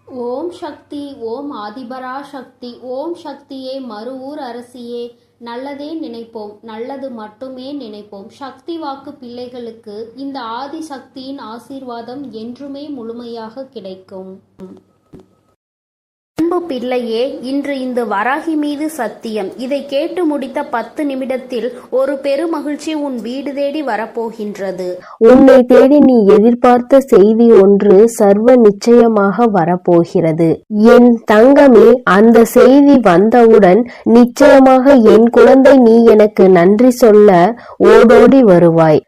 ஓம் சக்தி, ஓம் ஆதிபரா சக்தி, ஓம் சக்தியே, மறுவூர் அரசியே. நல்லதே நினைப்போம், நல்லது மட்டுமே நினைப்போம். சக்தி வாக்கு பிள்ளைகளுக்கு இந்த ஆதி சக்தியின் ஆசீர்வாதம் என்றுமே முழுமையாக கிடைக்கும். அன்பு பிள்ளையே, இன்று இந்த வராகி மீது சத்தியம். இதை கேட்டு முடித்த 10 நிமிடத்தில் ஒரு பெருமகிழ்ச்சி உன் வீடு தேடி வரப்போகின்றது. உன்னை தேடி நீ எதிர்பார்த்த செய்தி ஒன்று சர்வ நிச்சயமாக வரப்போகிறது. என் தங்கமே, அந்த செய்தி வந்தவுடன் நிச்சயமாக என் குழந்தை நீ எனக்கு நன்றி சொல்ல ஓடோடி வருவாய்.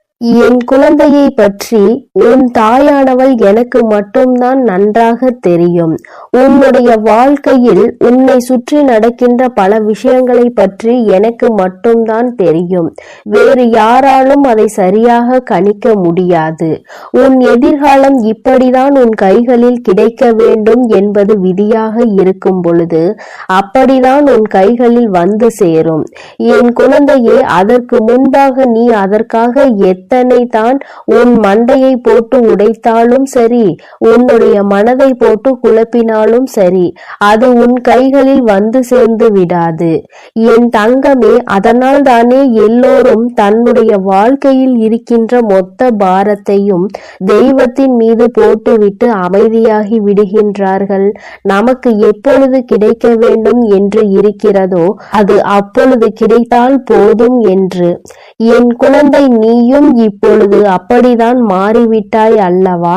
என் குழந்தையை பற்றி உன் தாயானவள் எனக்கு மட்டும்தான் நன்றாக தெரியும். உன்னுடைய வாழ்க்கையில் உன்னை சுற்றி நடக்கின்ற பல விஷயங்களை பற்றி எனக்கு மட்டும்தான் தெரியும். வேறு யாராலும் அதை சரியாக கணிக்க முடியாது. உன் எதிர்காலம் இப்படிதான் உன் கைகளில் கிடைக்க வேண்டும் என்பது விதியாக இருக்கும் பொழுது அப்படிதான் உன் கைகளில் வந்து சேரும். என் குழந்தையே, அதற்கு முன்பாக நீ அதற்காக எத்தனை தான் உன் மண்டையை போட்டு உடைத்தாலும் சரி, உன்னுடைய மனதை போட்டு குழப்பினாலும் சரி, அது உன் கைகளில் வந்து சேர்ந்து விடாது என் தங்கமே. அதனால் தானே எல்லோரும் தன்னுடைய வாழ்க்கையில் இருக்கின்ற மொத்த பாரத்தையும் தெய்வத்தின் மீது போட்டுவிட்டு அமைதியாகி விடுகின்றார்கள். நமக்கு எப்பொழுது கிடைக்க வேண்டும் என்று இருக்கிறதோ அது அப்பொழுது கிடைத்தால் போதும் என்று. என் குழந்தை, நீயும் இப்பொழுது அப்படிதான் மாறிவிட்டாய் அல்லவா?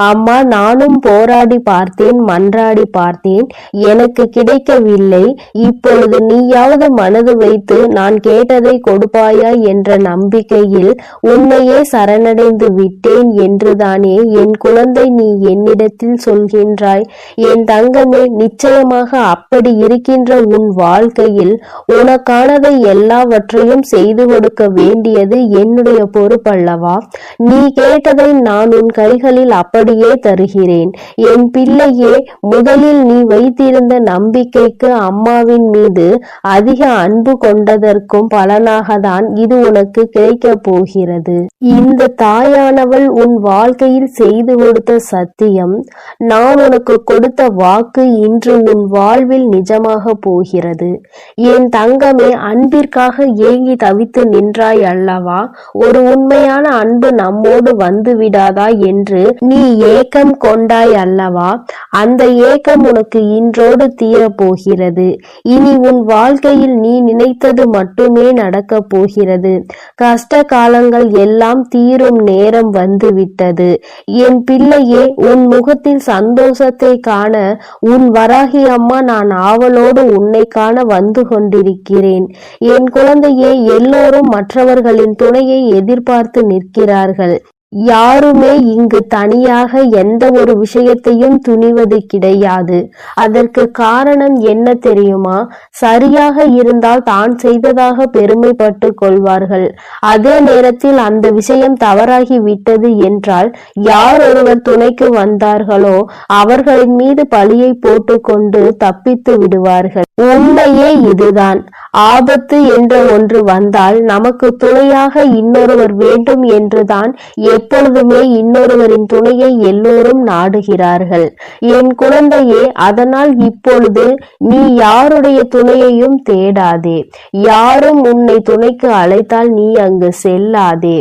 அம்மா, நானும் போராடி பார்த்தேன், மன்றாடி பார்த்தேன், எனக்கு கிடைக்கவில்லை. இப்பொழுது நீயாவது மனது வைத்து நான் கேட்டதை கொடுப்பாயா என்ற நம்பிக்கையில் உன்னையே சரணடைந்து விட்டேன் என்றுதானே என் குழந்தை நீ என்னிடத்தில் சொல்கின்றாய். என் தங்கமே, நிச்சயமாக அப்படி இருக்கின்ற உன் வாழ்க்கையில் உனக்கானதை எல்லாவற்றையும் செய்து கொடுக்க வேண்டியது என்னுடைய பொறுப்பல்லவா? நீ கேட்டதை நான் உன் கைகளில் அப்படியே தருகிறேன். என் பிள்ளையே, முதலில் நீ வைத்திருந்த நம்பிக்கைக்கு அம்மாவின் மீது அதிக அன்பு கொண்டதற்கும் பலனாக தான் இது உனக்கு கிடைக்க போகிறது. இந்த தாயானவள் உன் வாழ்க்கையில் செய்து கொடுத்த சத்தியம், நான் உனக்கு கொடுத்த வாக்கு இன்று உன் வாழ்வில் நிஜமாக போகிறது. என் தங்கமே, அன்பிற்காக ஏங்கி தவித்து நின்றாய் அல்லவா? ஒரு உண்மையான அன்பு நம்மோடு வந்து விடாதா என்று நீ ஏக்கம் கொண்டாய் அல்லவா? அந்த ஏக்கம் உனக்கு இன்றோடு தீரப்போகிறது. இனி உன் வாழ்க்கையில் நீ நினைத்தது மட்டுமே நடக்க போகிறது. கஷ்ட காலங்கள் எல்லாம் தீரும் நேரம் வந்துவிட்டது. என் பிள்ளையே, உன் முகத்தில் சந்தோஷத்தை காண உன் வராகி அம்மா நான் ஆவலோடு உன்னை காண வந்து கொண்டிருக்கிறேன். என் குழந்தையே, எல்லோரும் மற்றவர்களின் துணையை எதிர்பார்த்து நிற்கிறார்கள். யாருமே இங்கு தனியாக எந்த ஒரு விஷயத்தையும் துணிவது கிடையாது. அதற்கு காரணம் என்ன தெரியுமா? சரியாக இருந்தால் தான் செய்ததாக பெருமைப்பட்டு கொள்வார்கள். அதே நேரத்தில் அந்த விஷயம் தவறாகி விட்டது என்றால் யார் ஒருவர் துணைக்கு வந்தார்களோ அவர்களின் மீது பழியை போட்டுக்கொண்டு தப்பித்து விடுவார்கள். உண்மையே இதுதான். ஆபத்து என்ற ஒன்று வந்தால் நமக்கு துணையாக இன்னொருவர் வேண்டும் என்றுதான் எப்பொழுதுமே இன்னொருவரின் துணையை எல்லோரும் நாடுகிறார்கள். என் குழந்தையே, அதனால் இப்பொழுது நீ யாருடைய துணையையும் தேடாதே. யாரும் உன்னை துணைக்கு அழைத்தால் நீ அங்கு செல்லாதே.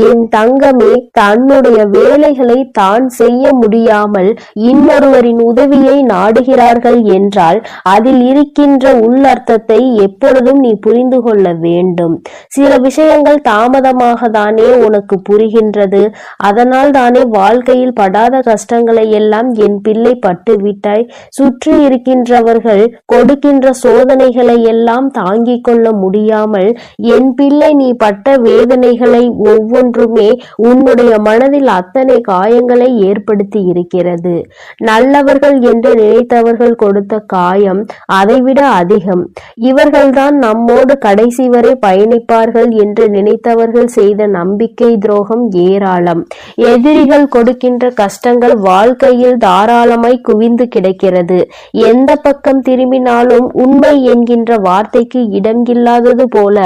என் தங்கமே, தன்னுடைய வேலைகளை தான் செய்ய முடியாமல் இன்னொருவரின் உதவியை நாடுகிறார்கள் என்றால் அதில் இருக்கின்ற உள்ளர்த்தத்தை எப்பொழுதும் நீ புரிந்து கொள்ள வேண்டும். சில விஷயங்கள் தாமதமாக தானே உனக்கு புரிகின்றது. அதனால் தானே வாழ்க்கையில் படாத கஷ்டங்களை எல்லாம் என் பிள்ளை பட்டு விட்டாய். சுற்றி இருக்கின்றவர்கள் கொடுக்கின்ற சோதனைகளை எல்லாம் தாங்கிக் கொள்ள முடியாமல் என் பிள்ளை நீ பட்ட வேதனைகளை ஒன்றுமே உன்னுடைய மனதில் அத்தனை காயங்களை ஏற்படுத்தி இருக்கிறது. நல்லவர்கள் என்று நினைத்தவர்கள் கொடுத்த காயம் அதைவிட அதிகம். இவர்கள்தான் நம்மோடு கடைசி வரை பயணிப்பார்கள் என்று நினைத்தவர்கள் செய்த நம்பிக்கை துரோகம் ஏராளம். எதிரிகள் கொடுக்கின்ற கஷ்டங்கள் வாழ்க்கையில் தாராளமாய் குவிந்து கிடக்கிறது. எந்த பக்கம் திரும்பினாலும் உண்மை என்கின்ற வார்த்தைக்கு இடம் இல்லாதது போல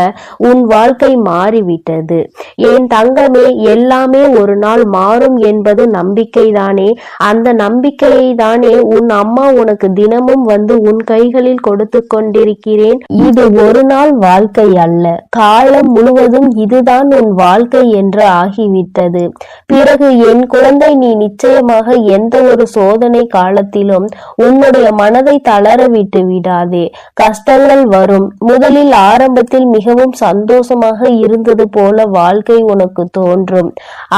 உன் வாழ்க்கை மாறிவிட்டது. என் தங்கமே, எல்லாமே ஒரு நாள் மாறும் என்பது நம்பிக்கைதானே. அந்த நம்பிக்கையை தானே உன் அம்மா உனக்கு தினமும் வந்து உன் கைகளில் கொடுத்து கொண்டிருக்கிறேன். இது ஒரு நாள் வாழ்க்கை அல்ல, காலம் முழுவதும் இதுதான் உன் வாழ்க்கை என்று ஆகிவிட்டது. பிறகு என் குழந்தை, நீ நிச்சயமாக எந்த ஒரு சோதனை காலத்திலும் உன்னுடைய மனதை தளர விட்டு விடாதே. கஷ்டங்கள் வரும். முதலில் ஆரம்பத்தில் மிகவும் சந்தோஷமாக இருந்தது போல வாழ்க்கை உனக்கு தோன்றும்.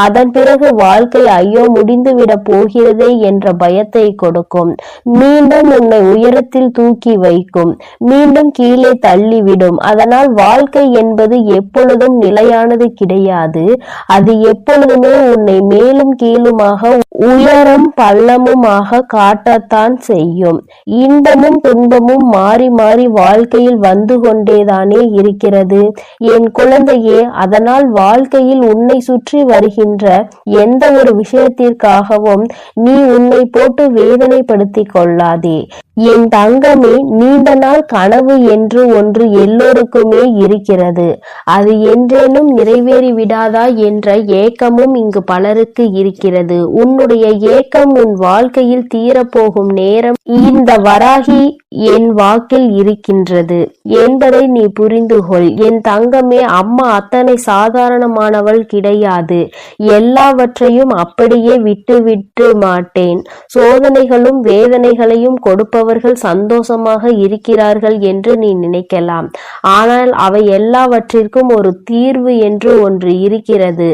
அதன் பிறகு வாழ்க்கை ஐயோ முடிந்துவிட போகிறதே என்ற பயத்தை கொடுக்கும். மீண்டும் உன்னை உயரத்தில் தூக்கி வைக்கும், மீண்டும் கீழே தள்ளிவிடும். அதனால் வாழ்க்கை என்பது எப்பொழுதும் நிலையானது கிடையாது. அது எப்பொழுதுமே உன்னை மேலும் கீழுமாக, உயரம் பள்ளமுமாக காட்டத்தான் செய்யும். இன்பமும் துன்பமும் மாறி மாறி வாழ்க்கையில் வந்து கொண்டேதானே இருக்கிறது என் குழந்தையே. அதனால் வாழ்க்கையில் உன்னை சுற்றி வருகின்ற எந்த ஒரு விஷயத்திற்காகவும் நீ உன்னை போட்டு வேதனைப்படுத்திக் கொள்ளாதே. என் தங்கமே, நீண்ட நாள் கனவு என்று ஒன்று எல்லோருக்குமே இருக்கிறது. அது என்றேனும் நிறைவேறி விடாதா என்ற ஏக்கமும் இங்கு பலருக்கு இருக்கிறது. உன்னுடைய ஏக்கம் உன் வாழ்க்கையில் தீரப்போகும் நேரம் இந்த வராகி என் வாக்கில் இருக்கின்றது என்பதை நீ புரிந்து கொள். என் தங்கமே, அம்மா அத்தனை சாதாரணமானவள் கிடையாது. எல்லாவற்றையும் அப்படியே விட்டு மாட்டேன். சோதனைகளும் வேதனைகளையும் கொடுப்பவர்கள் சந்தோஷமாக இருக்கிறார்கள் என்று நீ நினைக்கலாம். ஆனால் அவை எல்லாவற்றிற்கும் ஒரு தீர்வு என்று ஒன்று இருக்கிறது.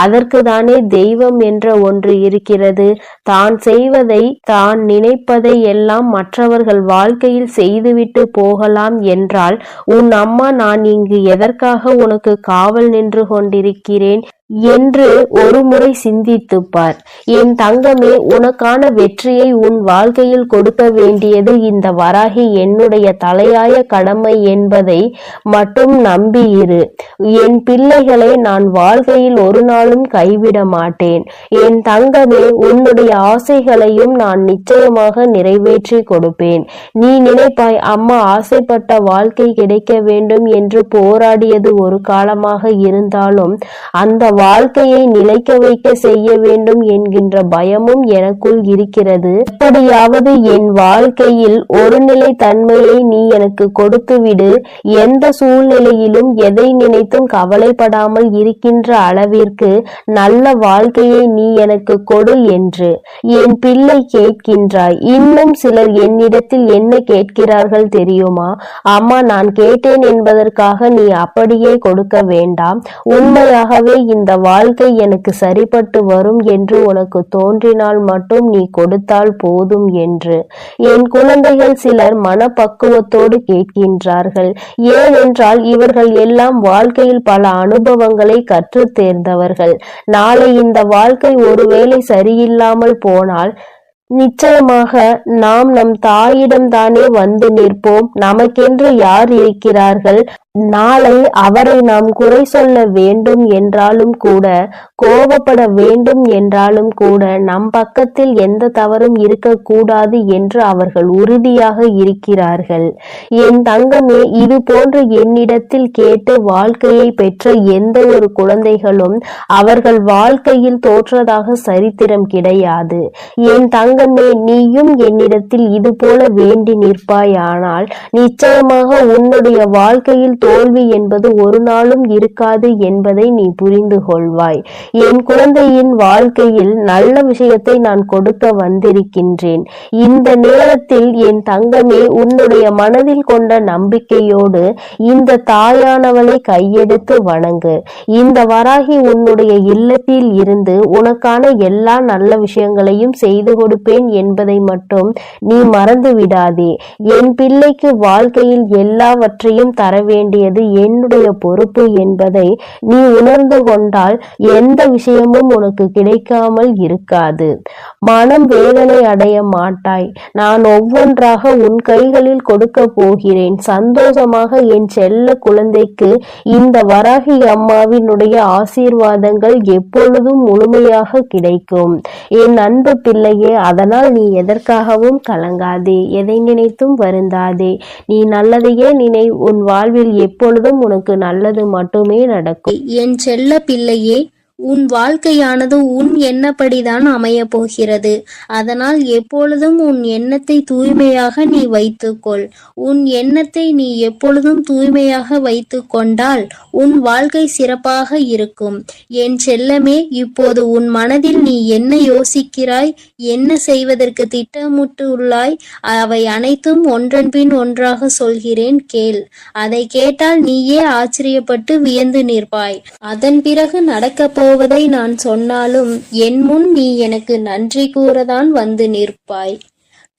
அதற்கு தானே தெய்வம் என்ற ஒன்று இருக்கிறது. தான் செய்வதை, தான் நினைப்பதை எல்லாம் மற்றவர்கள் வாழ்க்கையில் செய்துவிட்டு போகலாம் என்றால் உன் அம்மா நான் இங்கு எதற்காக உனக்கு காவல் நின்று கொண்டிருக்கிறேன் என்று ஒரு முறை சிந்தித்துப் பார். என் தங்கமே, உனக்கான வெற்றியை உன் வாழ்க்கையில் கொடுக்க வேண்டியது இந்த வராகி என்னுடைய தலையாய கடமை என்பதை மட்டும் நம்பியிரு. என் பிள்ளைகளை நான் வாழ்க்கையில் ஒரு நாளும் கைவிட மாட்டேன். என் தங்கமே, உன்னுடைய ஆசைகளையும் நான் நிச்சயமாக நிறைவேற்றி கொடுப்பேன். நீ நினைப்பாய், அம்மா ஆசைப்பட்ட வாழ்க்கை கிடைக்க வேண்டும் என்று போராடியது ஒரு காலமாக இருந்தாலும் அந்த வாழ்க்கையை நிலைக்க வைக்க செய்ய வேண்டும் என்கின்ற பயமும் எனக்குள் இருக்கிறது. எப்படியாவது என் வாழ்க்கையில் ஒரு நிலை தன்மையை நீ எனக்கு கொடுத்துவிடு. எந்த சூழ்நிலையிலும் எதை நினைத்தும் கவலைப்படாமல் இருக்கின்ற அளவிற்கு நல்ல வாழ்க்கையை நீ எனக்கு கொடு என்று என் பிள்ளை கேட்கின்றாய். இன்னும் சிலர் என்னிடத்தில் என்ன கேட்கிறார்கள் தெரியுமா? அம்மா, நான் கேட்டேன் என்பதற்காக நீ அப்படியே கொடுக்க வேண்டாம். உண்மையாகவே இந்த வாழ்க்கை எனக்கு சரிப்பட்டு வரும் என்று உனக்கு தோன்றினால் மட்டும் நீ கொடுத்தால் போதும் என்று என் குழந்தைகள் சிலர் மனப்பக்குவத்தோடு கேட்கின்றார்கள். ஏனென்றால் இவர்கள் எல்லாம் வாழ்க்கையில் பல அனுபவங்களை கற்று தேர்ந்தவர்கள். நாளை இந்த வாழ்க்கை ஒருவேளை சரியில்லாமல் போனால் நிச்சயமாக நாம் நம் தாயிடம் தானே வந்து நிற்போம். நமக்கென்று யார் இருக்கிறார்கள்? நாளை அவரை நாம் குறை சொல்ல வேண்டும் என்றாலும் கூட, கோபப்பட வேண்டும் என்றாலும் கூட நம் பக்கத்தில் எந்த தவறும் இருக்கக்கூடாது என்று அவர்கள் உறுதியாக இருக்கிறார்கள். என் தங்கமே, இது போன்று என்னிடத்தில் கேட்டு வாழ்க்கையை பெற்ற எந்த ஒரு குழந்தைகளும் அவர்கள் வாழ்க்கையில் தோற்றதாக சரித்திரம் கிடையாது. என் தங்கமே, நீயும் என்னிடத்தில் இது போல வேண்டி நிற்பாயானால் நிச்சயமாக உன்னுடைய வாழ்க்கையில் தோல்வி என்பது ஒரு நாளும் இருக்காது என்பதை நீ புரிந்து கொள்வாய். என் குழந்தையின் வாழ்க்கையில் நல்ல விஷயத்தை நான் கொடுக்க வந்திருக்கின்றேன். இந்த நேரத்தில் என் தங்கமே, உன்னுடைய மனதில் கொண்ட நம்பிக்கையோடு இந்த தாயானவளை கையெடுத்து வணங்கு. இந்த வராகி உன்னுடைய இல்லத்தில் இருந்து உனக்கான எல்லா நல்ல விஷயங்களையும் செய்து கொடுப்பேன் என்பதை மட்டும் நீ மறந்து விடாதே. என் பிள்ளைக்கு வாழ்க்கையில் எல்லாவற்றையும் தர வேண்டியது என்னுடைய பொறுப்பு என்பதை நீ உணர்ந்து கொண்டால் எந்த விஷயமும் உனக்கு கிடைக்காமல் இருக்காது. மனம் வேதனை அடைய மாட்டாய். நான் ஒவ்வொன்றாக உன் கைகளில் கொடுக்க போகிறேன். சந்தோஷமாக என் செல்ல குழந்தைக்கு இந்த வராகி அம்மாவினுடைய ஆசீர்வாதங்கள் எப்பொழுதும் முழுமையாக கிடைக்கும். என் அன்பு பிள்ளையே, அதனால் நீ எதற்காகவும் கலங்காதே, எதை நினைத்தும் வருந்தாதே. நீ நல்லதையே நினை. உன் வாழ்வில் எப்பொழுதும் உனக்கு நல்லது மட்டுமே நடக்கும். என் செல்ல பிள்ளையே, உன் வாழ்க்கையானது உன் எண்ணப்படிதான் அமையப் போகிறது. அதனால் எப்பொழுதும் உன் எண்ணத்தை தூய்மையாக நீ வைத்துக்கொள். உன் எண்ணத்தை நீ எப்பொழுதும் தூய்மையாக வைத்து கொண்டால் உன் வாழ்க்கை சிறப்பாக இருக்கும். என் செல்லமே, இப்போது உன் மனதில் நீ என்ன யோசிக்கிறாய், என்ன செய்வதற்கு திட்டமிட்டு உள்ளாய், அவை அனைத்தும் ஒன்றன் பின் ஒன்றாக சொல்கிறேன், கேள். அதை கேட்டால் நீயே ஆச்சரியப்பட்டு வியந்து நிற்பாய். அதன் பிறகு நடக்க போவதை நான் சொன்னாலும் என் முன் நீ எனக்கு நன்றி கூறதான் வந்து நிற்பாய்.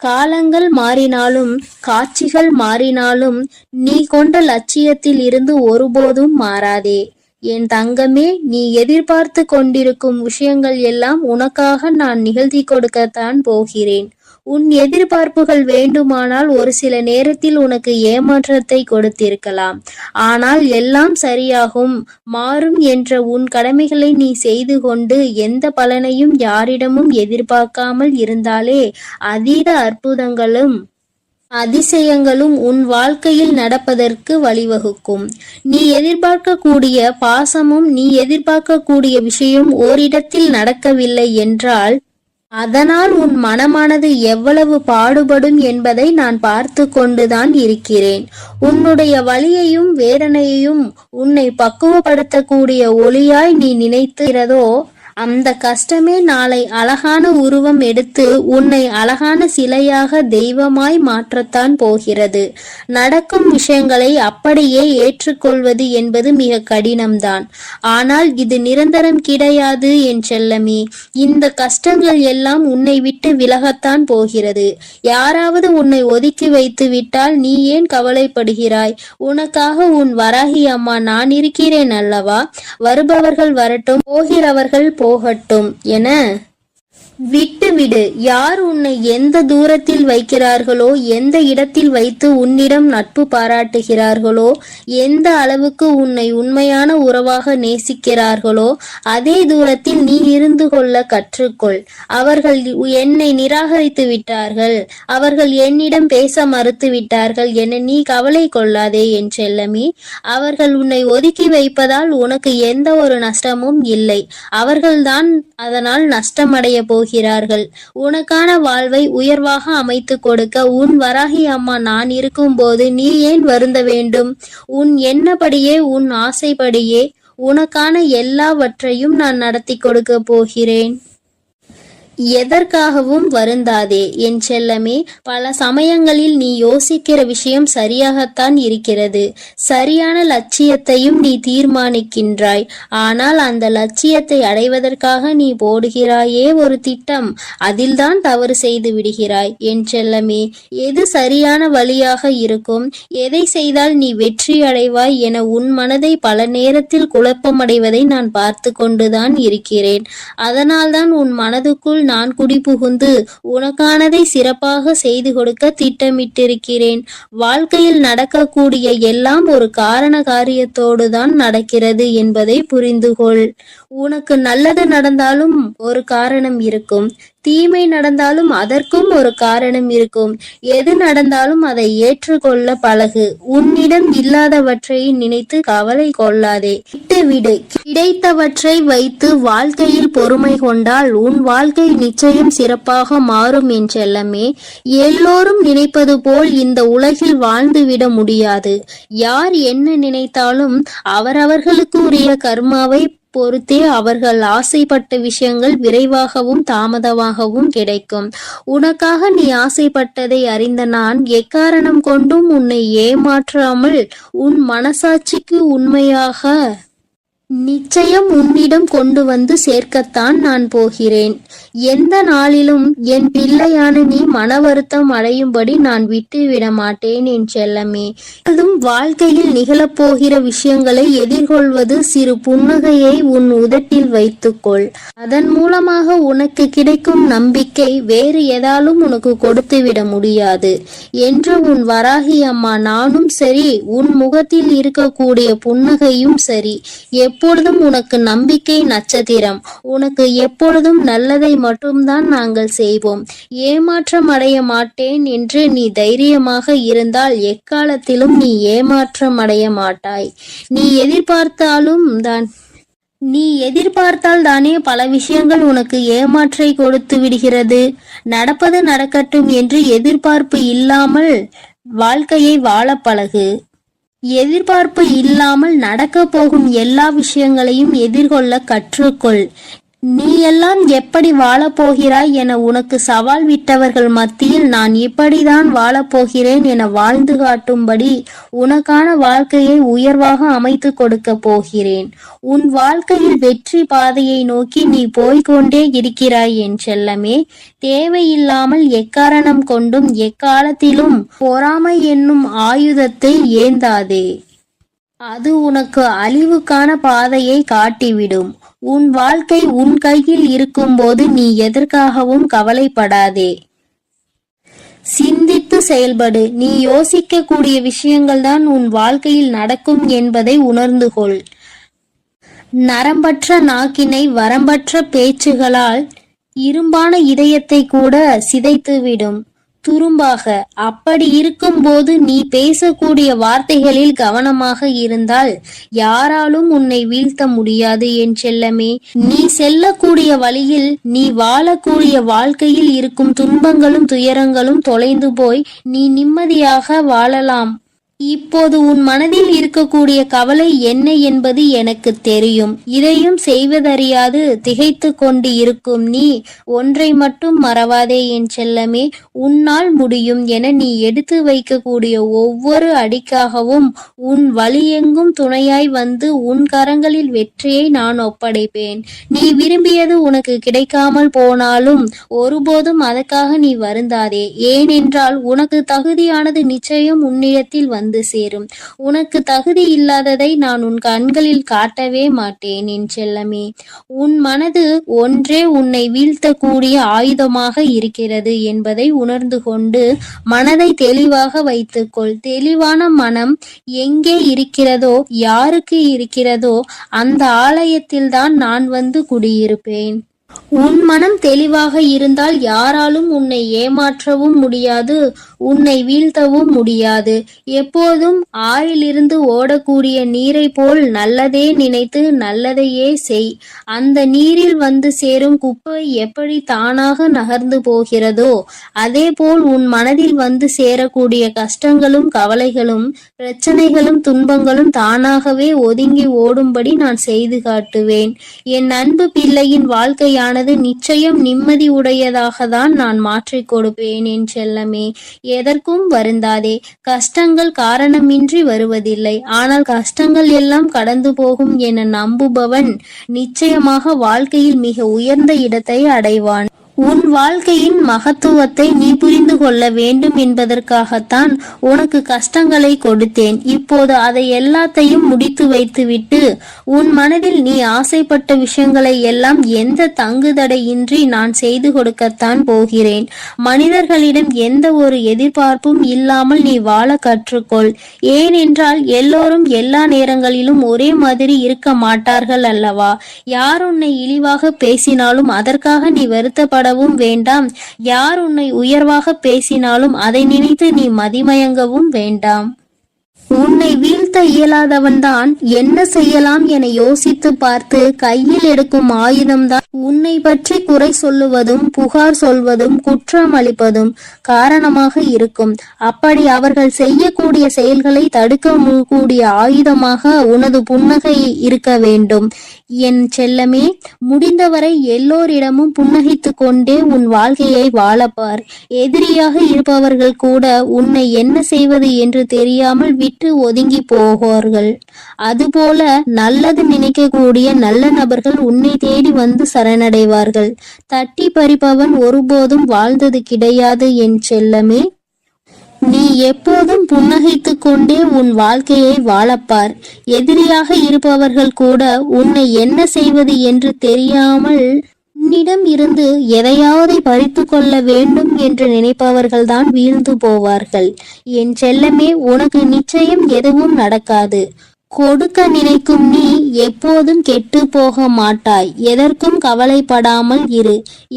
காலங்கள் மாறினாலும் காட்சிகள் மாறினாலும் நீ கொண்ட லட்சியத்தில் இருந்து ஒருபோதும் மாறாதே. என் தங்கமே, நீ எதிர்பார்த்து கொண்டிருக்கும் விஷயங்கள் எல்லாம் உனக்காக நான் நிகழ்த்தி கொடுக்கத்தான் போகிறேன். உன் எதிர்பார்ப்புகள் வேண்டுமானால் ஒரு சில நேரத்தில் உனக்கு ஏமாற்றத்தை கொடுத்திருக்கலாம். ஆனால் எல்லாம் சரியாகும், மாறும் என்ற உன் கடமைகளை நீ செய்து கொண்டு எந்த பலனையும் யாரிடமும் எதிர்பார்க்காமல் இருந்தாலே அதீத அற்புதங்களும் அதிசயங்களும் உன் வாழ்க்கையில் நடப்பதற்கு வழிவகுக்கும். நீ எதிர்பார்க்கக்கூடிய பாசமும் நீ எதிர்பார்க்கக்கூடிய விஷயம் ஓரிடத்தில் நடக்கவில்லை என்றால் அதனால் உன் மனமானது எவ்வளவு பாடுபடும் என்பதை நான் பார்த்து கொண்டுதான் இருக்கிறேன். உன்னுடைய வலியையும் வேதனையையும் உன்னை பக்குவப்படுத்தக்கூடிய ஒளியாய் நீ நினைக்கிறதோ அந்த கஷ்டமே நாளை அழகான உருவம் எடுத்து உன்னை அழகான சிலையாக தெய்வமாய் மாற்றத்தான் போகிறது. நடக்கும் விஷயங்களை அப்படியே ஏற்றுக்கொள்வது என்பது மிக கடினம்தான். ஆனால் இது நிரந்தரம் கிடையாது என் செல்லமே. இந்த கஷ்டங்கள் எல்லாம் உன்னை விட்டு விலகத்தான் போகிறது. யாராவது உன்னை ஒதுக்கி வைத்து விட்டால் நீ ஏன் கவலைப்படுகிறாய்? உனக்காக உன் வராகி அம்மா நான் இருக்கிறேன் அல்லவா? வருபவர்கள் வரட்டும், போகிறவர்கள் போகட்டும் என விட்டுவிடு. யார் உன்னை எந்த தூரத்தில் வைக்கிறார்களோ, எந்த இடத்தில் வைத்து உன்னிடம் நட்பு பாராட்டுகிறார்களோ, எந்த அளவுக்கு உன்னை உண்மையான உறவாக நேசிக்கிறார்களோ அதே தூரத்தில் நீ இருந்து கொள்ள கற்றுக்கொள். அவர்கள் என்னை நிராகரித்து விட்டார்கள், அவர்கள் என்னிடம் பேச மறுத்து விட்டார்கள் என நீ கவலை கொள்ளாதே என் செல்லமே. அவர்கள் உன்னை ஒதுக்கி வைப்பதால் உனக்கு எந்த ஒரு நஷ்டமும் இல்லை. அவர்கள்தான் அதனால் நஷ்டமடைய போகிறார்கள். உனக்கான வாழ்வை உயர்வாக அமைத்து கொடுக்க உன் வராகி அம்மா நான் இருக்கும் போது நீ ஏன் வருந்த வேண்டும்? உன் எண்ணப்படியே உன் ஆசைப்படியே உனக்கான எல்லாவற்றையும் நான் நடத்தி கொடுக்க போகிறேன். எதற்காகவும் வருந்தாதே என் செல்லமே. பல சமயங்களில் நீ யோசிக்கிற விஷயம் சரியாகத்தான் இருக்கிறது. சரியான லட்சியத்தையும் நீ தீர்மானிக்கின்றாய். ஆனால் அந்த லட்சியத்தை அடைவதற்காக நீ போடுகிறாயே ஒரு திட்டம், அதில்தான் தவறு செய்து விடுகிறாய் என் செல்லமே. எது சரியான வழியாக இருக்கும், எதை செய்தால் நீ வெற்றி அடைவாய் என உன் மனதை பல நேரத்தில் குழப்பமடைவதை நான் பார்த்து கொண்டுதான் இருக்கிறேன். அதனால்தான் உன் மனதுக்குள் நான் குடிபுகுந்து உனக்கானதை சிறப்பாக செய்து கொடுக்க திட்டமிட்டிருக்கிறேன். வாழ்க்கையில் நடக்கக்கூடிய எல்லாம் ஒரு காரண காரியத்தோடு தான் நடக்கிறது என்பதை புரிந்து கொள். உனக்கு நல்லது நடந்தாலும் ஒரு காரணம் இருக்கும், தீமை நடந்தாலும் அதற்கும் ஒரு காரணம் இருக்கும். எது நடந்தாலும் அதை ஏற்றுக்கொள்ள பழகு. உன்னிடம் இல்லாதவற்றை நினைத்து கவலை கொள்ளாதே, விட்டுவிடு. கிடைத்தவற்றை வைத்து வாழ்க்கையில் பொறுமை கொண்டால் உன் வாழ்க்கை நிச்சயம் சிறப்பாக மாறும் என் செல்லமே. எல்லோரும் நினைப்பது போல் இந்த உலகில் வாழ்ந்துவிட முடியாது. யார் என்ன நினைத்தாலும் அவரவர்களுக்கு உரிய கர்மாவை பொறுத்தே அவர்கள் ஆசைப்பட்ட விஷயங்கள் விரைவாகவும் தாமதமாகவும் கிடைக்கும். உனக்காக நீ ஆசைப்பட்டதை அறிந்த நான் எக்காரணம் கொண்டும் உன்னை ஏமாற்றாமல் உன் மனசாட்சிக்கு உண்மையாக நிச்சயம் உன்னிடம் கொண்டு வந்து சேர்க்கத்தான் நான் போகிறேன். எந்த நாளிலும் என் பிள்ளையான நீ மன வருத்தம் அடையும்படி நான் விட்டு விட மாட்டேன் என் செல்லமே. அதுவும் வாழ்க்கையில் நிகழப்போகிற விஷயங்களை எதிர்கொள்வது சிறு புன்னகையை உன் உதட்டில் வைத்துக்கொள். அதன் மூலமாக உனக்கு கிடைக்கும் நம்பிக்கை வேறு எதாலும் உனக்கு கொடுத்து விட முடியாது என்று உன் வராகி அம்மா நானும் சரி, உன் முகத்தில் இருக்கக்கூடிய புன்னகையும் சரி, எப்பொழுதும் உனக்கு நம்பிக்கை நட்சத்திரம். உனக்கு எப்பொழுதும் நல்லதை மட்டும்தான் நாங்கள் செய்வோம். ஏமாற்றம் அடைய மாட்டேன் என்று நீ தைரியமாக இருந்தால் எக்காலத்திலும் நீ ஏமாற்றம் அடைய மாட்டாய். நீ எதிர்பார்த்தால் தானே பல விஷயங்கள் உனக்கு ஏமாற்றை கொடுத்து விடுகிறது. நடப்பது நடக்கட்டும் என்று எதிர்பார்ப்பு இல்லாமல் வாழ்க்கையை வாழ பழகு. எதிர்பார்ப்பு இல்லாமல் நடக்க போகும் எல்லா விஷயங்களையும் எதிர்கொள்ள கற்றுக்கொள். நீ எல்லாம் எப்படி வாழப்போகிறாய் என உனக்கு சவால் விட்டவர்கள் மத்தியில் நான் இப்படிதான் வாழப்போகிறேன் என வாழ்ந்து காட்டும்படி உனக்கான வாழ்க்கையை உயர்வாக அமைத்து கொடுக்க போகிறேன். உன் வாழ்க்கையில் வெற்றி பாதையை நோக்கி நீ போய்கொண்டே இருக்கிறாய் என் செல்லமே. தேவையில்லாமல் எக்காரணம் கொண்டும் எக்காலத்திலும் பொறாமை என்னும் ஆயுதத்தை ஏந்தாதே. அது உனக்கு அழிவுக்கான பாதையை காட்டிவிடும். உன் வாழ்க்கை உன் கையில் இருக்கும்போது நீ எதற்காகவும் கவலைப்படாதே. சிந்தித்து செயல்படு. நீ யோசிக்க கூடிய விஷயங்கள் தான் உன் வாழ்க்கையில் நடக்கும் என்பதை உணர்ந்து கொள். நரம்பற்ற நாக்கினை வரம்பற்ற பேச்சுகளால் இரும்பான இதயத்தை கூட சிதைத்துவிடும் துரும்பாக. அப்படி இருக்கும்போது நீ பேசக்கூடிய வார்த்தைகளில் கவனமாக இருந்தால் யாராலும் உன்னை வீழ்த்த முடியாது என் செல்லமே. நீ செல்லக்கூடிய வழியில், நீ வாழக்கூடிய வாழ்க்கையில் இருக்கும் துன்பங்களும் துயரங்களும் தொலைந்து போய் நீ நிம்மதியாக வாழலாம். இப்போது உன் மனதில் இருக்கக்கூடிய கவலை என்ன என்பது எனக்கு தெரியும். இதையும் செய்வதறியாது திகைத்து கொண்டு இருக்கும் நீ ஒன்றை மட்டும் மறவாதே என் செல்லமே. உன்னால் முடியும் என நீ எடுத்து வைக்கக்கூடிய ஒவ்வொரு அடிக்காகவும் உன் வழியெங்கும் துணையாய் வந்து உன் கரங்களில் வெற்றியை நான் ஒப்படைப்பேன். நீ விரும்பியது உனக்கு கிடைக்காமல் போனாலும் ஒருபோதும் அதற்காக நீ வருந்தாதே. ஏனென்றால் உனக்கு தகுதியானது நிச்சயம் உன்னிடத்தில் வந்து சேரும். உனக்கு தகுதி இல்லாததை நான் உன் கண்களில் காட்டவே மாட்டேன் என் செல்லமே. உன் மனது ஒன்றே உன்னை வீழ்த்தக்கூடிய ஆயுதமாக இருக்கிறது என்பதை உணர்ந்து கொண்டு மனதை தெளிவாக வைத்துக்கொள். தெளிவான மனம் எங்கே இருக்கிறதோ, யாருக்கு இருக்கிறதோ அந்த ஆலயத்தில்தான் நான் வந்து குடியிருப்பேன். உன் மனம் தெளிவாக இருந்தால் யாராலும் உன்னை ஏமாற்றவும் முடியாது, உன்னை வீழ்த்தவும் முடியாது. எப்போதும் ஆறிலிருந்து ஓடக்கூடிய நீரை போல் நல்லதே நினைத்து நல்லதையே செய். அந்த நீரில் வந்து சேரும் குப்பை எப்படி தானாக நகர்ந்து போகிறதோ அதே போல் உன் மனதில் வந்து சேரக்கூடிய கஷ்டங்களும் கவலைகளும் பிரச்சனைகளும் துன்பங்களும் தானாகவே ஒதுங்கி ஓடும்படி நான் செய்து காட்டுவேன். என் அன்பு பிள்ளையின் வாழ்க்கையானது நிச்சயம் நிம்மதி உடையதாக தான் நான் மாற்றிக் கொடுப்பேன் என் செல்லமே. எதற்கும் வருந்தாதே. கஷ்டங்கள் காரணமின்றி வருவதில்லை. ஆனால் கஷ்டங்கள் எல்லாம் கடந்து போகும் என நம்புபவன் நிச்சயமாக வாழ்க்கையில் மிக உயர்ந்த இடத்தை அடைவான். உன் வாழ்க்கையின் மகத்துவத்தை நீ புரிந்து கொள்ள வேண்டும் என்பதற்காகத்தான் உனக்கு கஷ்டங்களை கொடுத்தேன். இப்போது அதை எல்லாத்தையும் முடித்து வைத்துவிட்டு உன் மனதில் நீ ஆசைப்பட்ட விஷயங்களை எல்லாம் எந்த தங்குதடையின்றி நான் செய்து கொடுக்கத்தான் போகிறேன். மனிதர்களிடம் எந்த ஒரு எதிர்பார்ப்பும் இல்லாமல் நீ வாழ கற்றுக்கொள். ஏனென்றால் எல்லோரும் எல்லா நேரங்களிலும் ஒரே மாதிரி இருக்க மாட்டார்கள் அல்லவா? யார் உன்னை இழிவாக பேசினாலும் அதற்காக நீ வருத்தப்பட வேண்டாம். யார் உன்னை உயர்வாக பேசினாலும் அதை நினைத்து நீ மதிமயங்கவும் வேண்டாம். உன்னை வீழ்த்த இயலாதவன் தான் என்ன செய்யலாம் என யோசித்து பார்த்து கையில் எடுக்கும் ஆயுதம்தான் உன்னை பற்றி குறை சொல்லுவதும் புகார் சொல்வதும் குற்றம் அளிப்பதும் காரணமாக இருக்கும். அப்படி அவர்கள் செய்யக்கூடிய செயல்களை தடுக்க கூடிய ஆயுதமாக உனது புன்னகை இருக்க வேண்டும் என் செல்லமே. முடிந்தவரை எல்லோரிடமும் புன்னகைத்து கொண்டே உன் வாழ்க்கையை வாழப்பார். எதிரியாக இருப்பவர்கள் கூட உன்னை என்ன செய்வது என்று தெரியாமல் விட்டு ஒதுங்கி போவார்கள். அதுபோல நல்லது நினைக்கக்கூடிய நல்ல நபர்கள் உன்னை தேடி வந்து சரணடைவார்கள். தட்டி பறிப்பவன் ஒருபோதும் வாழ்ந்தது கிடையாது என் செல்லமே. நீ எப்போதும் புன்னகைத்து கொண்டே உன் வாழ்க்கையை வாழப்பார். எதிரியாக இருப்பவர்கள் கூட உன்னை என்ன செய்வது என்று தெரியாமல் உன்னிடம் இருந்து எதையாவது பறித்து கொள்ள வேண்டும் என்று நினைப்பவர்கள்தான் வீழ்ந்து போவார்கள். என் செல்லமே, உனக்கு நிச்சயம் எதுவும் நடக்காது. கொடுக்க நினைக்கும் நீ எப்போதும் கெட்டு போக மாட்டாய். எதற்கும் கவலைப்படாமல் இரு.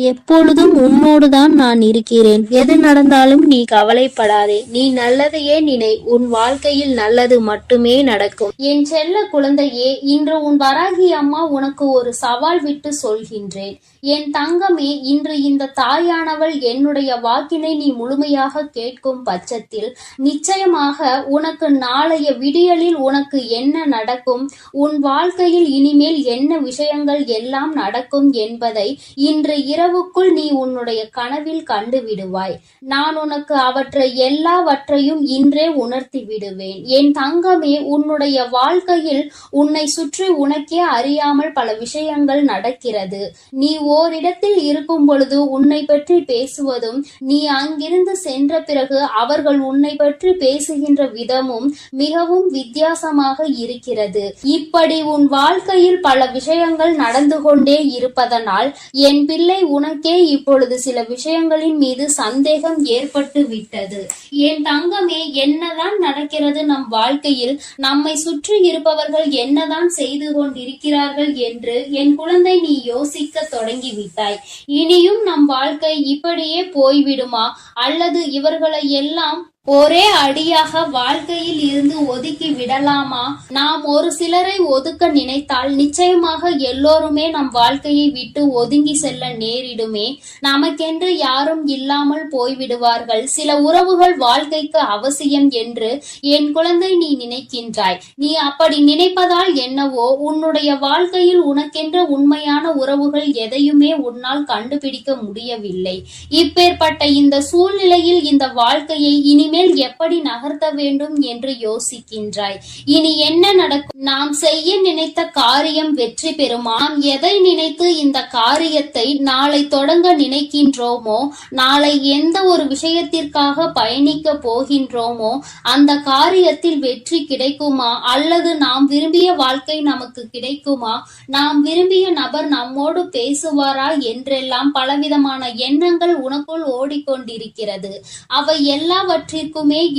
எப்பொழுதும் உன்னோடுதான் நான் இருக்கிறேன். எது நடந்தாலும் நீ கவலைப்படாதே. நீ நல்லதையே நினை. உன் வாழ்க்கையில் நல்லது மட்டுமே நடக்கும். என் செல்ல குழந்தையே, இன்று உன் வராகி அம்மா உனக்கு ஒரு சவால் விட்டு சொல்கின்றேன். என் தங்கமே, இன்று இந்த தாயானவள் என்னுடைய வாக்கினை நீ முழுமையாக கேட்கும் பட்சத்தில் நிச்சயமாக உனக்கு நாளைய விடியலில் உனக்கு என்ன நடக்கும், உன் வாழ்க்கையில் இனிமேல் என்ன விஷயங்கள் எல்லாம் நடக்கும் என்பதை இன்று இரவுக்குள் நீ உன்னுடைய கனவில் கண்டு விடுவாய். நான் உனக்கு அவற்றை எல்லாவற்றையும் இன்றே உணர்த்தி விடுவேன். என் தங்கமே, உன்னுடைய வாழ்க்கையில் உன்னை சுற்றி உனக்கே அறியாமல் பல விஷயங்கள் நடக்கிறது. நீ ஓரிடத்தில் இருக்கும் பொழுது உன்னை பற்றி பேசுவதும், நீ அங்கிருந்து சென்ற பிறகு அவர்கள் உன்னை பற்றி பேசுகின்ற விதமும் மிகவும் வித்தியாசமாக இருக்கிறது. இப்படி உன் வாழ்க்கையில் பல விஷயங்கள் நடந்து கொண்டே இருப்பதனால் என் பிள்ளை உனக்கே இப்பொழுது சில விஷயங்களின் மீது சந்தேகம் ஏற்பட்டு விட்டது. என் தங்கமே, என்னதான் நடக்கிறது நம் வாழ்க்கையில், நம்மை சுற்றி இருப்பவர்கள் என்னதான் செய்து கொண்டிருக்கிறார்கள் என்று என் குழந்தை நீ யோசிக்க தொடங்கிவிட்டாய். இனியும் நம் வாழ்க்கை இப்படியே போய்விடுமா, அல்லது இவர்களை எல்லாம் ஒரே அடியாக வாழ்க்கையில் இருந்து ஒதுக்கி விடலாமா? நாம் ஒரு சிலரை ஒதுக்க நினைத்தால் நிச்சயமாக எல்லோருமே நம் வாழ்க்கையை விட்டு ஒதுங்கி செல்ல நேரிடுமே. நமக்கென்று யாரும் இல்லாமல் போய்விடுவார்கள். சில உறவுகள் வாழ்க்கைக்கு அவசியம் என்று என் குழந்தை நீ நினைக்கின்றாய். நீ அப்படி நினைப்பதால் என்னவோ, உன்னுடைய வாழ்க்கையில் உனக்கென்ற உண்மையான உறவுகள் எதையுமே உன்னால் கண்டுபிடிக்க முடியவில்லை. இப்பேற்பட்ட இந்த சூழ்நிலையில் இந்த வாழ்க்கையை இனிமேல் எப்படி நகர்த்த வேண்டும் என்று யோசிக்கின்றாய். இனி என்ன நடக்கும்? நாம் செய்ய நினைத்த காரியம் வெற்றி பெறுமா? நாம் எதை நினைத்து இந்த காரியத்தை நாளை தொடங்க நினைக்கின்றோமோ, நாளை எந்த ஒரு விஷயத்திற்காக பயணிக்க போகின்றோமோ அந்த காரியத்தில் வெற்றி கிடைக்குமா, அல்லது நாம் விரும்பிய வாழ்க்கை நமக்கு கிடைக்குமா, நாம் விரும்பிய நபர் நம்மோடு பேசுவாரா என்றெல்லாம் பலவிதமான எண்ணங்கள் உனக்குள் ஓடிக்கொண்டிருக்கிறது. அவை எல்லாவற்றிற்குமே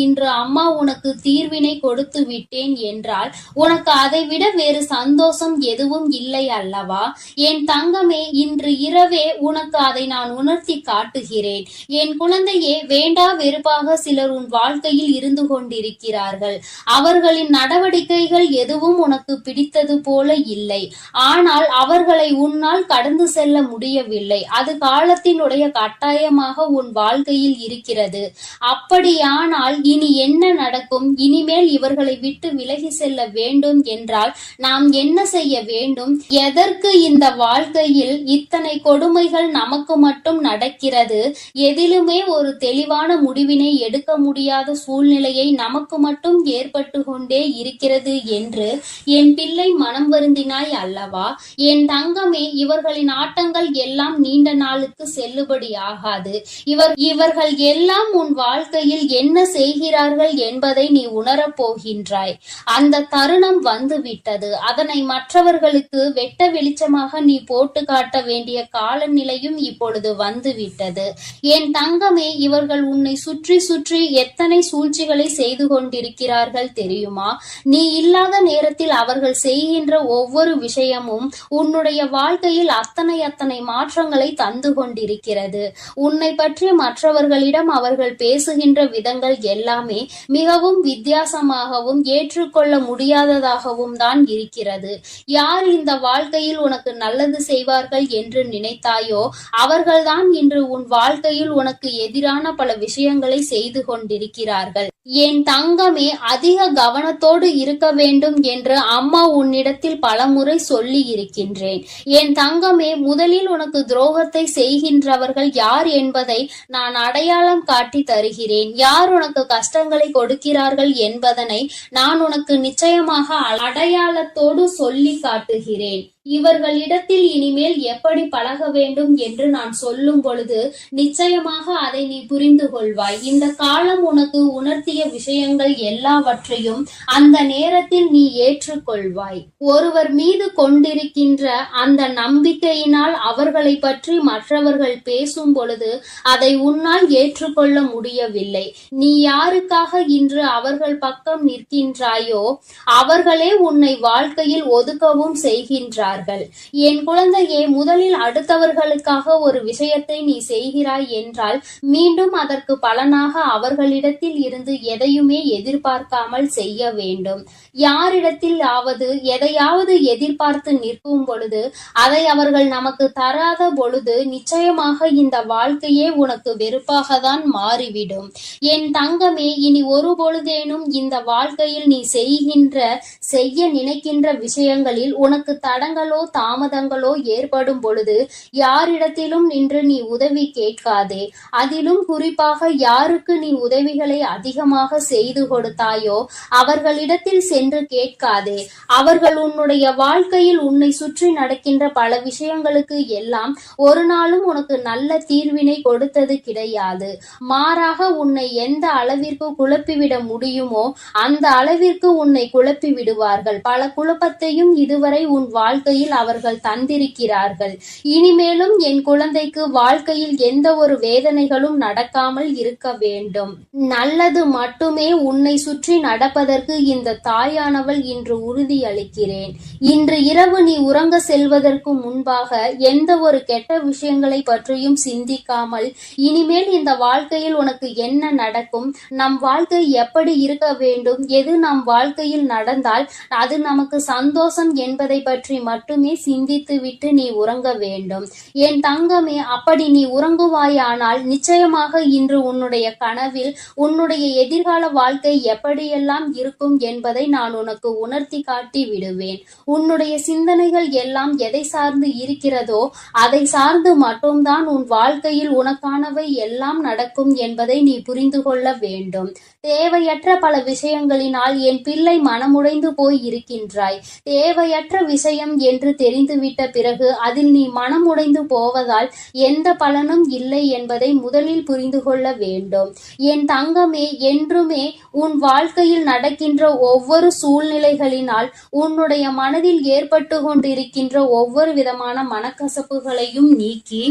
இன்று அம்மா உனக்கு தீர்வினை கொடுத்து விட்டேன் என்றால் உனக்கு அதை விட வேறு சந்தோஷம் எதுவும் இல்லை அல்லவா? என் தங்கமே, இன்று இரவே உனக்கு அதை நான் உணர்த்தி காட்டுகிறேன். என் குழந்தையே, வேண்டா வெறுப்பாக சிலர் உன் வாழ்க்கையில் இருந்து கொண்டிருக்கிறார்கள். அவர்களின் நடவடிக்கைகள் எதுவும் உனக்கு பிடித்தது போல இல்லை. ஆனால் அவர்களை உன்னால் கடந்து செல்ல முடியவில்லை. அது காலத்தினுடைய கட்டாயமாக உன் வாழ்க்கையில் இருக்கிறது. அப்படியானால் இனி என்ன நடக்கும்? இனிமேல் இவர்களை விட்டு விலகி செல்ல வேண்டும் என்றால் நாம் என்ன செய்ய வேண்டும்? எதற்கு இந்த வாழ்க்கையில் இத்தனை கொடுமைகள் நமக்கு மட்டும் நடக்கிறது? எதிலுமே ஒரு தெளிவான முடிவினை எடுக்க முடியாத சூழ்நிலையை நமக்கு மட்டும் ஏற்பட்டு கொண்டே இருக்கிறது என்று என் பிள்ளை மனம் வருந்தினாய் அல்லவா? என் தங்கமே, இவர்களின் ஆட்டங்கள் எல்லாம் நீண்ட நாளுக்கு செல்லுபடி ஆகாது. இவர்கள் எல்லாம் உன் வாழ்க்கையில் என்ன செய்கிறார்கள் என்பதை நீ உணரப் போகின்றாய். அந்த தருணம் வந்து விட்டது. அதனை மற்றவர்களுக்கு வெட்ட வெளிச்சமாக நீ போட்டு காட்ட வேண்டிய காலநிலையும் இப்பொழுது வந்து விட்டது. என் தங்கமே, இவர்கள் உன்னை சுற்றி சுற்றி எத்தனை சூழ்ச்சிகளை செய்து கொண்டிருக்கிறார்கள் தெரியுமா? நீ இல்லாத நேரத்தில் அவர்கள் செய்கின்ற ஒவ்வொரு விஷயமும் உன்னுடைய வாழ்க்கையில் அத்தனை மாற்றங்களை தந்து கொண்டிருக்கிறது. உன்னை பற்றி மற்றவர்களிடம் அவர்கள் பேசுகின்ற விதங்கள் எல்லாமே மிகவும் வித்தியாசமாகவும் ஏற்றுக்கொள்ள முடியாததாகவும் தான் இருக்கிறது. யார் இந்த வாழ்க்கையில் உனக்கு நல்லது செய்வார்கள் என்று நினைத்தாயோ அவர்கள்தான் இன்று உன் வாழ்க்கையில் உனக்கு எதிரான பல விஷயங்களை செய்து கொண்டிருக்கிறார்கள். என் தங்கமே, அதிக கவனத்தோடு இருக்க வேண்டும் என்று அம்மா உன்னிடத்தில் பலமுறை சொல்லி இருக்கின்றேன். என் தங்கமே, முதலில் உனக்கு துரோகத்தை செய்கின்றவர்கள் யார் என்பதை நான் அடையாளம் காட்டி தருகிறேன். யார் உனக்கு கஷ்டங்களை கொடுக்கிறார்கள் என்பதனை நான் உனக்கு நிச்சயமாக அடையாளத்தோடு சொல்லி காட்டுகிறேன். இவர்களிடத்தில் இனிமேல் எப்படி பழக வேண்டும் என்று நான் சொல்லும் பொழுது நிச்சயமாக அதை நீ புரிந்து கொள்வாய். இந்த காலம் உனக்கு உணர்த்திய விஷயங்கள் எல்லாவற்றையும் அந்த நேரத்தில் நீ ஏற்றுக்கொள்வாய். ஒருவர் மீது கொண்டிருக்கின்ற அந்த நம்பிக்கையினால் அவர்களை பற்றி மற்றவர்கள் பேசும் பொழுது அதை உன்னால் ஏற்றுக்கொள்ள முடியவில்லை. நீ யாருக்காக இன்று அவர்கள் பக்கம் நிற்கின்றாயோ அவர்களே உன்னை வாழ்க்கையில் ஒதுக்கவும் செய்கின்றார்கள். என் குழந்தையே, முதலில் அடுத்தவர்களுக்காக ஒரு விஷயத்தை நீ செய்கிறாய் என்றால் மீண்டும் அதற்கு பலனாக அவர்களிடத்தில் இருந்து எதையுமே எதிர்பார்க்காமல் செய்ய வேண்டும். யாரிடத்தில் எதையாவது எதிர்பார்த்து நிற்கும் பொழுது அதை அவர்கள் நமக்கு தராத பொழுது நிச்சயமாக இந்த வாழ்க்கையே உனக்கு வெறுப்பாக தான் மாறிவிடும். என் தங்கமே, இனி ஒரு பொழுதேனும் இந்த வாழ்க்கையில் நீ செய்ய நினைக்கின்ற விஷயங்களில் உனக்கு தடங்களோ தாமதங்களோ ஏற்படும் பொழுது யாரிடத்திலும் நின்று நீ உதவி கேட்காதே. அதிலும் குறிப்பாக யாருக்கு நீ உதவிகளை அதிகமாக செய்து கொடுத்தாயோ அவர்களிடத்தில் சென்று கேட்காதே. அவர்கள் உன்னுடைய வாழ்க்கையில் உன்னை சுற்றி நடக்கின்ற பல விஷயங்களுக்கு எல்லாம் ஒரு நாளும் உனக்கு நல்ல தீர்வினை கொடுத்தது கிடையாது. மாறாக உன்னை எந்த அளவிற்கு குழப்பிவிட முடியுமோ அந்த அளவிற்கு உன்னை குழப்பி விடுவார்கள். பல குழப்பத்தையும் இதுவரை உன் வாழ்க்கையில் அவர்கள் தந்திருக்கிறார்கள். இனிமேலும் என் குழந்தைக்கு வாழ்க்கையில் எந்த ஒரு வேதனைகளும் நடக்காமல் இருக்க வேண்டும். நல்லது மட்டுமே உன்னை சுற்றி நடப்பதற்கு இந்த தாயானவள் இன்று உறுதியளிக்கிறேன். இன்று இரவு நீ உறங்க செல்வதற்கு முன்பாக எந்த ஒரு கெட்ட விஷயங்களை பற்றியும் சிந்திக்காமல் இனிமேல் இந்த வாழ்க்கையில் உனக்கு என்ன நடக்கும், நம் வாழ்க்கை எப்படி இருக்க வேண்டும், எது நம் வாழ்க்கையில் நடந்தால் அது நமக்கு சந்தோஷம் என்பதை பற்றி மட்டுமே சிந்தித்து விட்டு நீ உறங்க வேண்டும். என் தங்கமே, அப்படி நீ உறங்குவாயானால் நிச்சயமாக இன்று உன்னுடைய கனவில் உன்னுடைய எதிர்கால வாழ்க்கை எப்படியெல்லாம் இருக்கும் என்பதை நான் உனக்கு உணர்த்தி காட்டி விடுவேன். உன்னுடைய சிந்தனைகள் எல்லாம் எதை சார்ந்து இருக்கிறதோ அதை சார்ந்து மட்டும்தான் உன் வாழ்க்கையில் உனக்கானவை எல்லாம் நடக்கும் என்பதை நீ புரிந்து கொள்ள வேண்டும். தேவையற்ற பல விஷயங்களினால் என் பிள்ளை மனமுடைந்து போய் இருக்கின்றாய். தேவையற்ற விஷயம் என்று தெரிந்துவிட்ட பிறகு அதில் நீ மனமுடைந்து போவதால் எந்த பலனும் இல்லை என்பதை முதலில் புரிந்து கொள்ள வேண்டும். என் தங்கமே, என்றுமே உன் வாழ்க்கையில் நடக்கின்ற ஒவ்வொரு சூழ்நிலைகளினால் உன்னுடைய மனதில் ஏற்பட்டு கொண்டிருக்கின்ற ஒவ்வொரு விதமான மனக்கசப்புகளையும் நீக்கி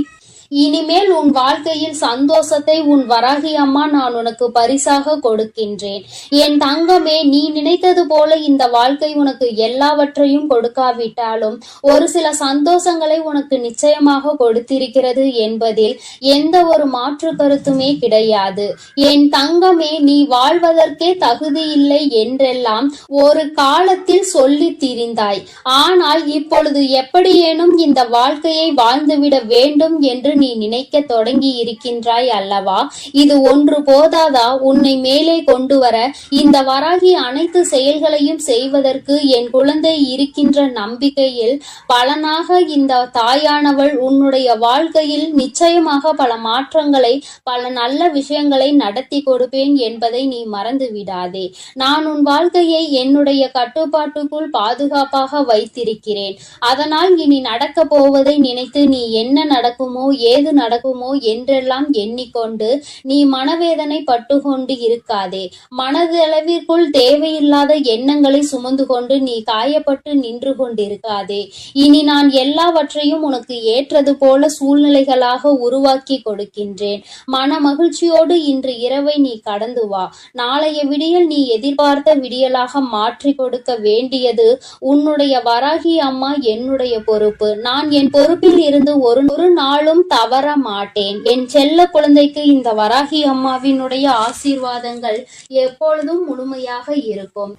இனிமேல் உன் வாழ்க்கையில் சந்தோஷத்தை உன் வராகி அம்மா நான் உனக்கு பரிசாக கொடுக்கின்றேன். என் தங்கமே, நீ நினைத்தது போல இந்த வாழ்க்கை உனக்கு எல்லாவற்றையும் கொடுக்காவிட்டாலும் ஒரு சில சந்தோஷங்களை உனக்கு நிச்சயமாக கொடுத்திருக்கிறது என்பதில் எந்த ஒரு மாற்று கருத்துமே கிடையாது. என் தங்கமே, நீ வாழ்வதற்கே தகுதி இல்லை என்றெல்லாம் ஒரு காலத்தில் சொல்லி திரிந்தாய். ஆனால் இப்பொழுது எப்படியேனும் இந்த வாழ்க்கையை வாழ்ந்துவிட வேண்டும் என்று நீ நினைக்க தொடங்கி இருக்கின்றாய் அல்லவா? இது ஒன்று போதாதா உன்னை மேலே கொண்டு வர? இந்த வராகி அனைத்து செயல்களையும் செய்வதற்கு என் குழந்தை இருக்கின்ற நம்பிக்கையில் பலனாக இந்த தாயானவள் உன்னுடைய வாழ்க்கையில் நிச்சயமாக பல மாற்றங்களை, பல நல்ல விஷயங்களை நடத்தி கொடுப்பேன் என்பதை நீ மறந்து விடாதே. நான் உன் வாழ்க்கையை என்னுடைய கட்டுப்பாட்டுக்குள் பாதுகாப்பாக வைத்திருக்கிறேன். அதனால் இனி நடக்க போவதை நினைத்து நீ என்ன நடக்குமோ ஏது நடக்குமோ என்றெல்லாம் எண்ணிக்கொண்டு நீ மனவேதனை பட்டுக்கொண்டு இருக்காதே. மனதளவிற்குள் தேவையில்லாத எண்ணங்களை சுமந்து கொண்டு நீ காயப்பட்டு நின்று கொண்டிருக்காதே. இனி நான் எல்லாவற்றையும் உனக்கு ஏற்றது போல சூழ்நிலைகளாக உருவாக்கி கொடுக்கின்றேன். மன மகிழ்ச்சியோடு இன்று இரவை நீ கடந்து வா. நாளைய விடியல் நீ எதிர்பார்த்த விடியலாக மாற்றி கொடுக்க வேண்டியது உன்னுடைய வராகி அம்மா என்னுடைய பொறுப்பு. நான் என் பொறுப்பில் இருந்து ஒரு நாளும் தவற மாட்டேன். என் செல்ல குழந்தைக்கு இந்த வராகி அம்மாவினுடைய ஆசீர்வாதங்கள் எப்பொழுதும் முழுமையாக இருக்கும்.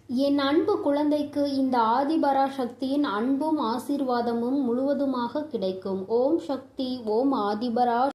என் அன்பு குழந்தைக்கு இந்த ஆதிபரா சக்தியின் அன்பும் ஆசீர்வாதமும் முழுவதுமாக கிடைக்கும். ஓம் சக்தி, ஓம் ஆதிபரா.